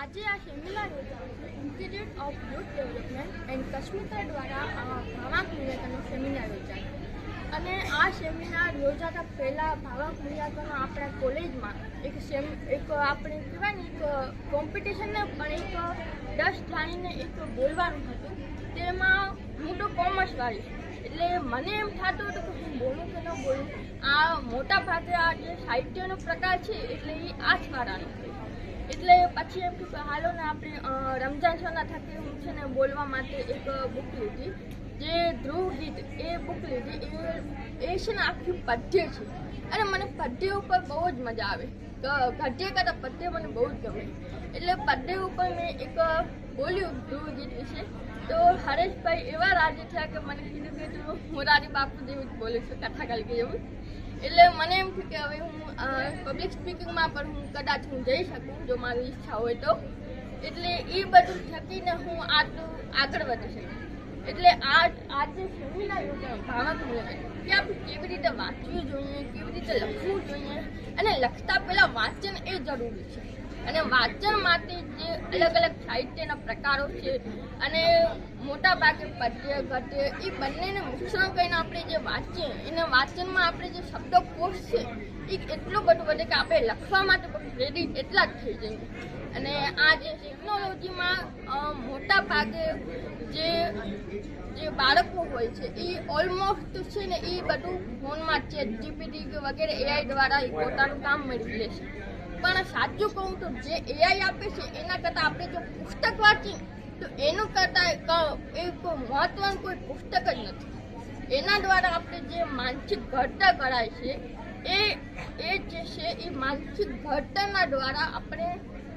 આજે આ seminar institute of youth development and Kasmita દ્વારા ભાવાંક મૂલ્યાંકનનો સેમિનાર યોજાયો અને આ સેમિનાર યોજાતા પહેલાં ભાવાંક મૂલ્યાંકન આપણા કોલેજમાં એક આપણે કહેવાય ને એક કોમ્પિટિશનને પણ એક 10 જાણીને એક બોલવાનું હતું. તેમાં હું તો કોમર્સવાળી એટલે મને એમ થતું હતું કે હું બોલું કે ન બોલું. આ મોટા ભાગે આ જે સાહિત્યનો પ્રકાર છે એટલે એ આર્ટ્સવાળાનો એટલે પછી એમ કે હાલો ને આપણે રમજાન સરના થકી હું છે ને બોલવા માટે એક બુક લીધી, જે ધ્રુવ ગીત એ બુક લીધી. એ છે ને આખી પદ્ય છે અને મને પદ્ય ઉપર બહુ જ મજા આવે. ગદ્ય કરતાં પદ્ય મને બહુ જ ગમે એટલે પદ્ય ઉપર મેં એક બોલ્યું ધ્રુવ ગીત વિશે. તો હરેશભાઈ એવા રાજી થયા કે મને કીધું કે તું મોરારી બાપુ જેવું જ બોલું છું, કથા કલકી એવું. એટલે મને એમ થયું કે હવે હું પબ્લિક સ્પીકિંગમાં પણ હું કદાચ જઈ શકું જો મારી ઈચ્છા હોય તો. એટલે એ બધું થકીને હું આટલું આગળ વધી શકું. એટલે આજે સેમિનાર ભાવાંક મૂલ્યાંકન કે આપણે કેવી રીતે વાંચવું જોઈએ, કેવી રીતે લખવું જોઈએ અને લખતા પહેલાં વાંચન એ જરૂરી છે. અને વાંચન માટે જે અલગ અલગ સાહિત્યના પ્રકારો છે અને મોટા ભાગે પદ્ય ગદ્ય એ બંનેને મિશ્રણ કરીને આપણે જે વાંચીએ એને વાંચનમાં આપણે જે શબ્દકોશ છે એ એટલું બધું વધે કે આપણે લખવા માટે પણ રેડી એટલા જ થઈ જઈએ. અને આ જે ટેકનોલોજીમાં મોટા ભાગે જે બાળકો હોય છે એ ઓલમોસ્ટ છે ને એ બધું ફોનમાં ChatGPT કે વગેરે AI દ્વારા એ પોતાનું કામ મેળવી લે છે. પણ સાચું કહું તો જે AI આપે છે એના કરતાં આપણે જો પુસ્તક વાંચીએ તો એનું કરતાં એક મહત્વનું કોઈ પુસ્તક જ નથી. એના દ્વારા આપણે જે માનસિક ઘડતર કરાય છે એ જે છે એ માનસિક ઘડતરના દ્વારા આપણે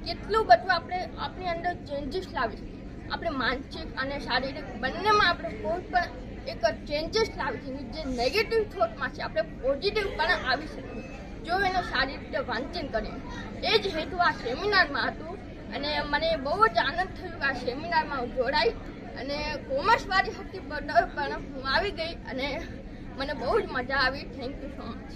કેટલું બધું આપણે આપણી અંદર ચેન્જીસ લાવી શકીએ. આપણે માનસિક અને શારીરિક બંનેમાં આપણે કોઈ પણ એક ચેન્જીસ લાવી શકીએ. જે નેગેટિવ થોટમાં છે આપણે પોઝિટિવ પણ આવી શકીએ જો એનો સારી રીતે વાંચન કરીએ. એ જ હેતુ આ સેમિનારમાં હતું અને મને બહુ જ આનંદ થયો આ સેમિનારમાં જોડાઈ. અને કોમર્સવાળી હતી પણ હું આવી ગઈ અને મને બહુ જ મજા આવી. Thank you so much.